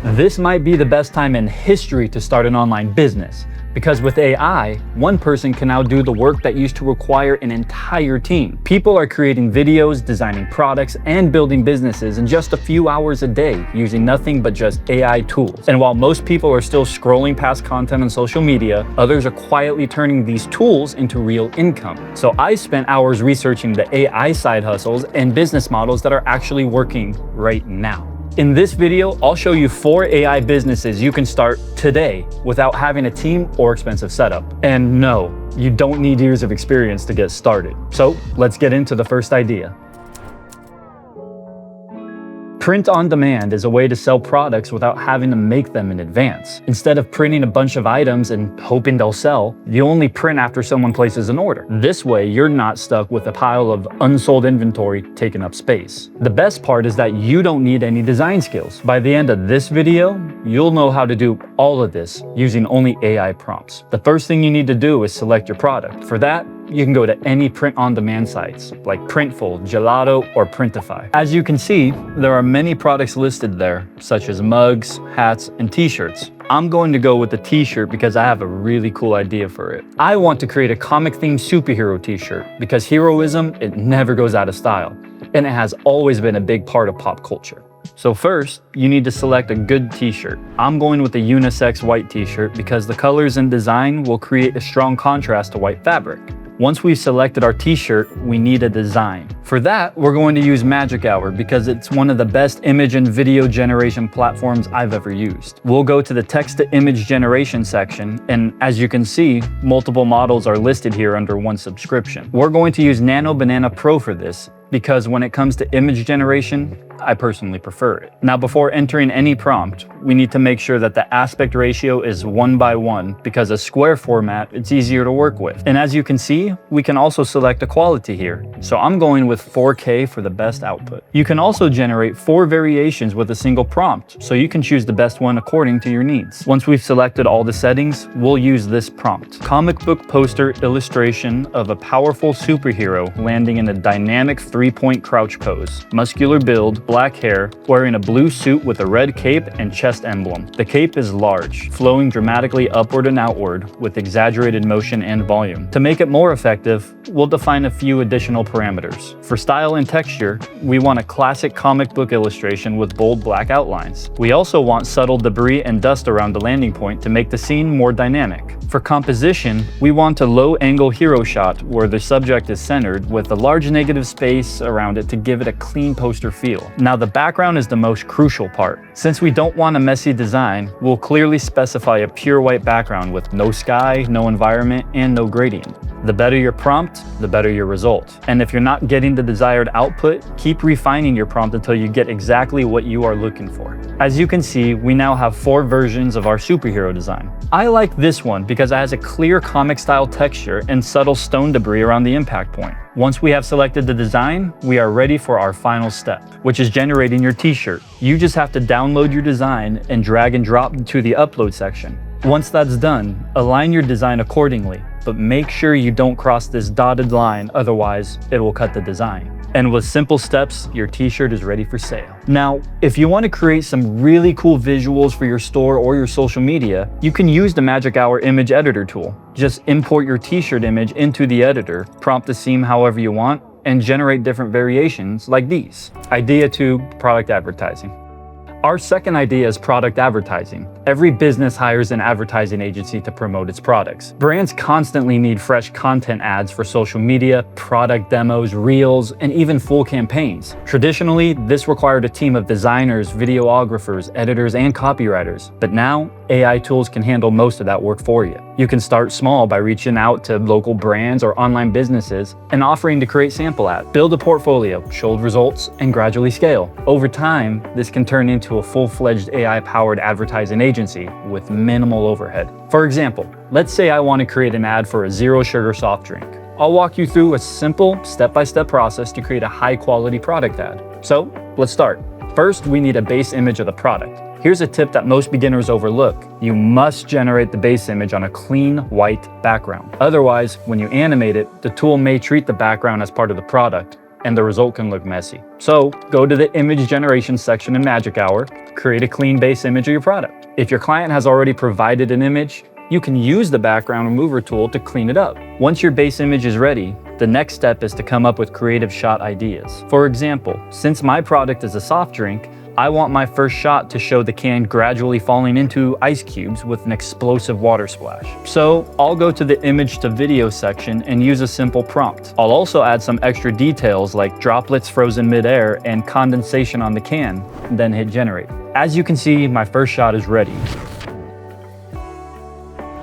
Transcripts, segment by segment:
This might be the best time in history to start an online business, because with AI, one person can now do the work that used to require an entire team. People are creating videos, designing products, and building businesses in just a few hours a day using nothing but just AI tools. And while most people are still scrolling past content on social media, others are quietly turning these tools into real income. So I spent hours researching the AI side hustles and business models that are actually working right now. In this video, I'll show you 4 AI businesses you can start today without having a team or expensive setup. And no, you don't need years of experience to get started. So let's get into the first idea. Print on demand is a way to sell products without having to make them in advance. Instead of printing a bunch of items and hoping they'll sell, you only print after someone places an order. This way, you're not stuck with a pile of unsold inventory taking up space. The best part is that you don't need any design skills. By the end of this video, you'll know how to do all of this using only AI prompts. The first thing you need to do is select your product. For that, you can go to any print-on-demand sites like Printful, Gelato, or Printify. As you can see, there are many products listed there, such as mugs, hats, and t-shirts. I'm going to go with the t-shirt because I have a really cool idea for it. I want to create a comic-themed superhero t-shirt because heroism, it never goes out of style, and it has always been a big part of pop culture. So first, you need to select a good t-shirt. I'm going with the unisex white t-shirt because the colors and design will create a strong contrast to white fabric. Once we've selected our t-shirt, we need a design. For that, we're going to use Magic Hour because it's one of the best image and video generation platforms I've ever used. We'll go to the text-to-image generation section, and as you can see, multiple models are listed here under one subscription. We're going to use Nano Banana Pro for this because when it comes to image generation, I personally prefer it. Now, before entering any prompt, we need to make sure that the aspect ratio is 1:1 because a square format, it's easier to work with. And as you can see, we can also select a quality here. So I'm going with 4K for the best output. You can also generate 4 variations with a single prompt, so you can choose the best one according to your needs. Once we've selected all the settings, we'll use this prompt. Comic book poster illustration of a powerful superhero landing in a dynamic 3-point crouch pose. Muscular build, black hair, wearing a blue suit with a red cape and chest emblem. The cape is large, flowing dramatically upward and outward with exaggerated motion and volume. To make it more effective, we'll define a few additional parameters. For style and texture, we want a classic comic book illustration with bold black outlines. We also want subtle debris and dust around the landing point to make the scene more dynamic. For composition, we want a low-angle hero shot where the subject is centered with a large negative space around it to give it a clean poster feel. Now, the background is the most crucial part. Since we don't want a messy design, we'll clearly specify a pure white background with no sky, no environment, and no gradient. The better your prompt, the better your result. And if you're not getting the desired output, keep refining your prompt until you get exactly what you are looking for. As you can see, we now have 4 versions of our superhero design. I like this one because it has a clear comic-style texture and subtle stone debris around the impact point. Once we have selected the design, we are ready for our final step, which is generating your t-shirt. You just have to download your design and drag and drop to the upload section. Once that's done, align your design accordingly, but make sure you don't cross this dotted line, otherwise it will cut the design. And with simple steps, your t-shirt is ready for sale. Now, if you want to create some really cool visuals for your store or your social media, you can use the Magic Hour image editor tool. Just import your t-shirt image into the editor, prompt the theme however you want, and generate different variations like these. Idea 2, product advertising. Our second idea is product advertising. Every business hires an advertising agency to promote its products. Brands constantly need fresh content ads for social media, product demos, reels, and even full campaigns. Traditionally, this required a team of designers, videographers, editors, and copywriters. But now, AI tools can handle most of that work for you. You can start small by reaching out to local brands or online businesses and offering to create sample ads. Build a portfolio, show results, and gradually scale. Over time, this can turn into a full-fledged AI-powered advertising agency with minimal overhead. For example, let's say I want to create an ad for a zero-sugar soft drink. I'll walk you through a simple step-by-step process to create a high-quality product ad. So, let's start. First, we need a base image of the product. Here's a tip that most beginners overlook. You must generate the base image on a clean white background. Otherwise, when you animate it, the tool may treat the background as part of the product, and the result can look messy. So go to the image generation section in Magic Hour, create a clean base image of your product. If your client has already provided an image, you can use the background remover tool to clean it up. Once your base image is ready, the next step is to come up with creative shot ideas. For example, since my product is a soft drink, I want my first shot to show the can gradually falling into ice cubes with an explosive water splash. So I'll go to the image to video section and use a simple prompt. I'll also add some extra details like droplets frozen midair and condensation on the can, then hit generate. As you can see, my first shot is ready.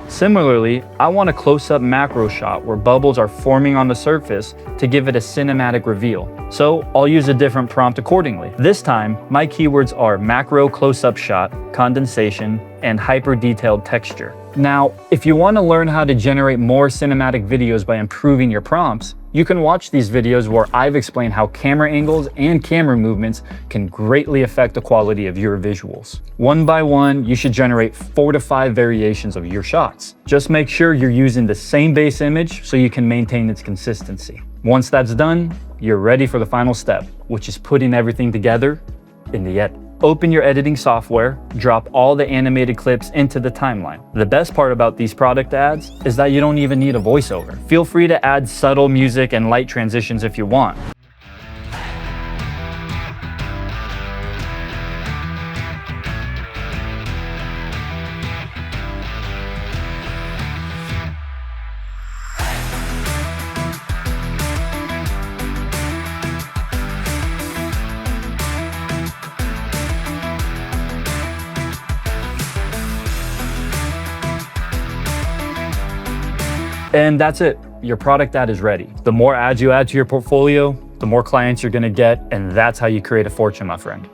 Similarly, I want a close-up macro shot where bubbles are forming on the surface to give it a cinematic reveal. So I'll use a different prompt accordingly. This time, my keywords are macro close-up shot, condensation, and hyper-detailed texture. Now, if you want to learn how to generate more cinematic videos by improving your prompts, you can watch these videos where I've explained how camera angles and camera movements can greatly affect the quality of your visuals. One by one, you should generate 4 to 5 variations of your shots. Just make sure you're using the same base image so you can maintain its consistency. Once that's done, you're ready for the final step, which is putting everything together in the edit. Open your editing software, drop all the animated clips into the timeline. The best part about these product ads is that you don't even need a voiceover. Feel free to add subtle music and light transitions if you want. And that's it. Your product ad is ready. The more ads you add to your portfolio, the more clients you're gonna get, and that's how you create a fortune, my friend.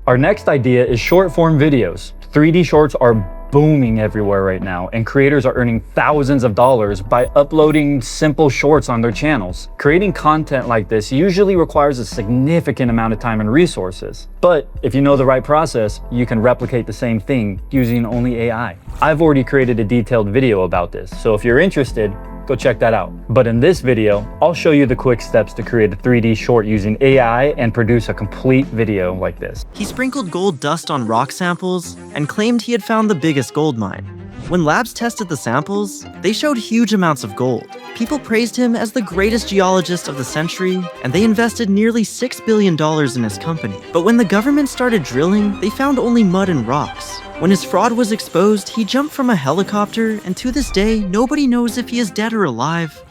Our next idea is short form videos. 3D shorts are booming everywhere right now, and creators are earning thousands of dollars by uploading simple shorts on their channels. Creating content like this usually requires a significant amount of time and resources. But if you know the right process, you can replicate the same thing using only AI. I've already created a detailed video about this, so if you're interested, go check that out. But in this video, I'll show you the quick steps to create a 3D short using AI and produce a complete video like this. He sprinkled gold dust on rock samples and claimed he had found the biggest gold mine. When labs tested the samples, they showed huge amounts of gold. People praised him as the greatest geologist of the century, and they invested nearly $6 billion in his company. But when the government started drilling, they found only mud and rocks. When his fraud was exposed, he jumped from a helicopter, and to this day, nobody knows if he is dead or alive.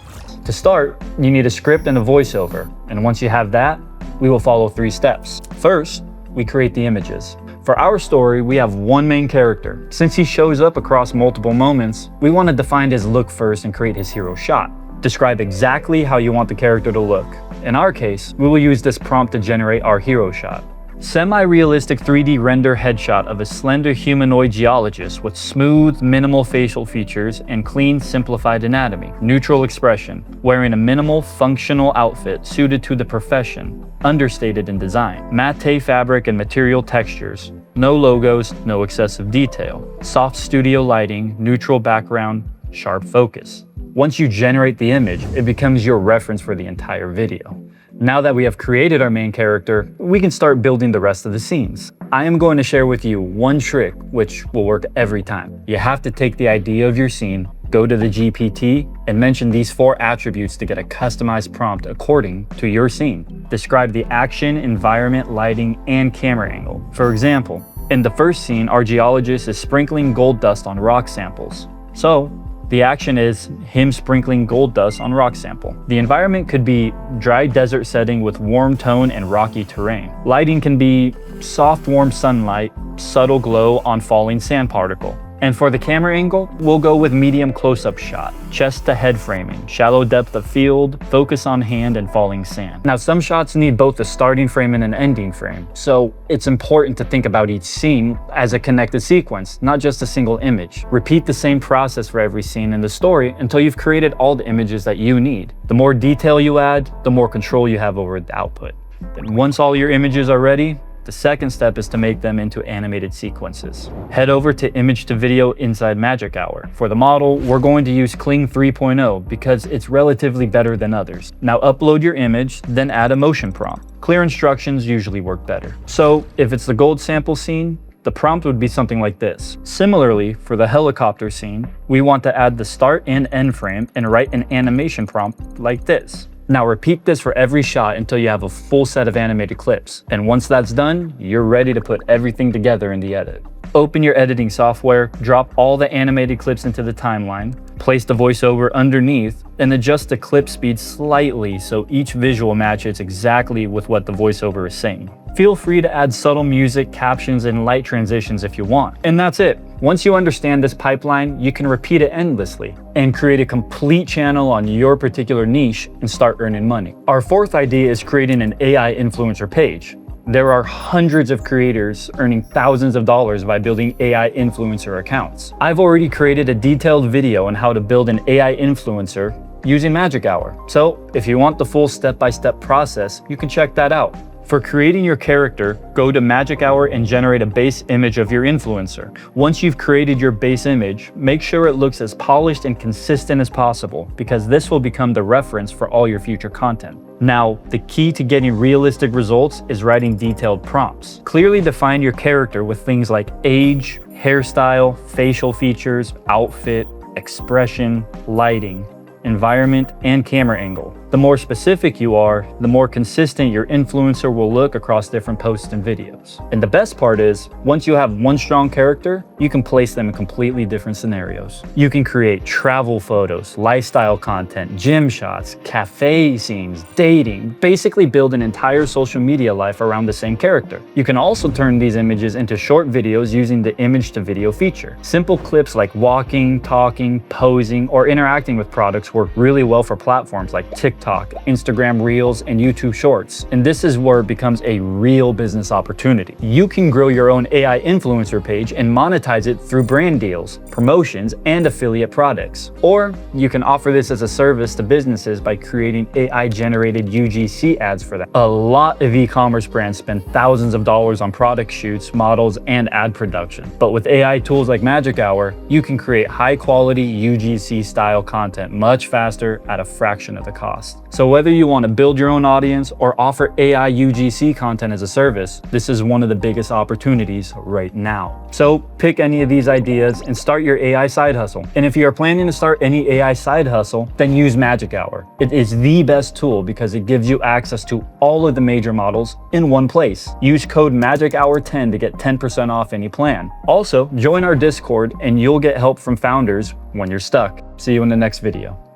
To start, you need a script and a voiceover, and once you have that, we will follow 3 steps. First, we create the images. For our story, we have one main character. Since he shows up across multiple moments, we want to define his look first and create his hero shot. Describe exactly how you want the character to look. In our case, we will use this prompt to generate our hero shot. Semi-realistic 3D render headshot of a slender humanoid geologist with smooth, minimal facial features and clean, simplified anatomy. Neutral expression, wearing a minimal, functional outfit suited to the profession, understated in design. Matte fabric and material textures. No logos, no excessive detail. Soft studio lighting, neutral background, sharp focus. Once you generate the image, it becomes your reference for the entire video. Now that we have created our main character, we can start building the rest of the scenes. I am going to share with you one trick which will work every time. You have to take the idea of your scene, go to the GPT, and mention these 4 attributes to get a customized prompt according to your scene. Describe the action, environment, lighting, and camera angle. For example, in the first scene, our geologist is sprinkling gold dust on rock samples. So, the action is him sprinkling gold dust on rock sample. The environment could be dry desert setting with warm tone and rocky terrain. Lighting can be soft warm sunlight, subtle glow on falling sand particle. And for the camera angle, we'll go with medium close-up shot, chest to head framing, shallow depth of field, focus on hand and falling sand. Now some shots need both a starting frame and an ending frame, so it's important to think about each scene as a connected sequence, not just a single image. Repeat the same process for every scene in the story until you've created all the images that you need. The more detail you add, the more control you have over the output. Then once all your images are ready, The second step is to make them into animated sequences. Head over to Image to Video inside Magic Hour. For the model, we're going to use Kling 3.0 because it's relatively better than others. Now upload your image, then add a motion prompt. Clear instructions usually work better. So if it's the gold sample scene, the prompt would be something like this. Similarly, for the helicopter scene, we want to add the start and end frame and write an animation prompt like this. Now repeat this for every shot until you have a full set of animated clips. And once that's done, you're ready to put everything together in the edit. Open your editing software, drop all the animated clips into the timeline, place the voiceover underneath, and adjust the clip speed slightly so each visual matches exactly with what the voiceover is saying. Feel free to add subtle music, captions, and light transitions if you want. And that's it. Once you understand this pipeline, you can repeat it endlessly and create a complete channel on your particular niche and start earning money. Our fourth idea is creating an AI influencer page. There are hundreds of creators earning thousands of dollars by building AI influencer accounts. I've already created a detailed video on how to build an AI influencer using Magic Hour. So if you want the full step-by-step process, you can check that out. For creating your character, go to Magic Hour and generate a base image of your influencer. Once you've created your base image, make sure it looks as polished and consistent as possible, because this will become the reference for all your future content. Now, the key to getting realistic results is writing detailed prompts. Clearly define your character with things like age, hairstyle, facial features, outfit, expression, lighting, environment, and camera angle. The more specific you are, the more consistent your influencer will look across different posts and videos. And the best part is, once you have one strong character, you can place them in completely different scenarios. You can create travel photos, lifestyle content, gym shots, cafe scenes, dating, basically build an entire social media life around the same character. You can also turn these images into short videos using the image to video feature. Simple clips like walking, talking, posing, or interacting with products work really well for platforms like TikTok, Instagram Reels, and YouTube Shorts. And this is where it becomes a real business opportunity. You can grow your own AI influencer page and monetize it through brand deals, promotions, and affiliate products. Or you can offer this as a service to businesses by creating AI-generated UGC ads for them. A lot of e-commerce brands spend thousands of dollars on product shoots, models, and ad production. But with AI tools like Magic Hour, you can create high-quality UGC-style content much faster at a fraction of the cost. So whether you want to build your own audience or offer AI UGC content as a service, this is one of the biggest opportunities right now. So pick any of these ideas and start your AI side hustle. And if you are planning to start any AI side hustle, then use Magic Hour. It is the best tool because it gives you access to all of the major models in one place. Use code MAGICHOUR10 to get 10% off any plan. Also, join our Discord and you'll get help from founders when you're stuck. See you in the next video.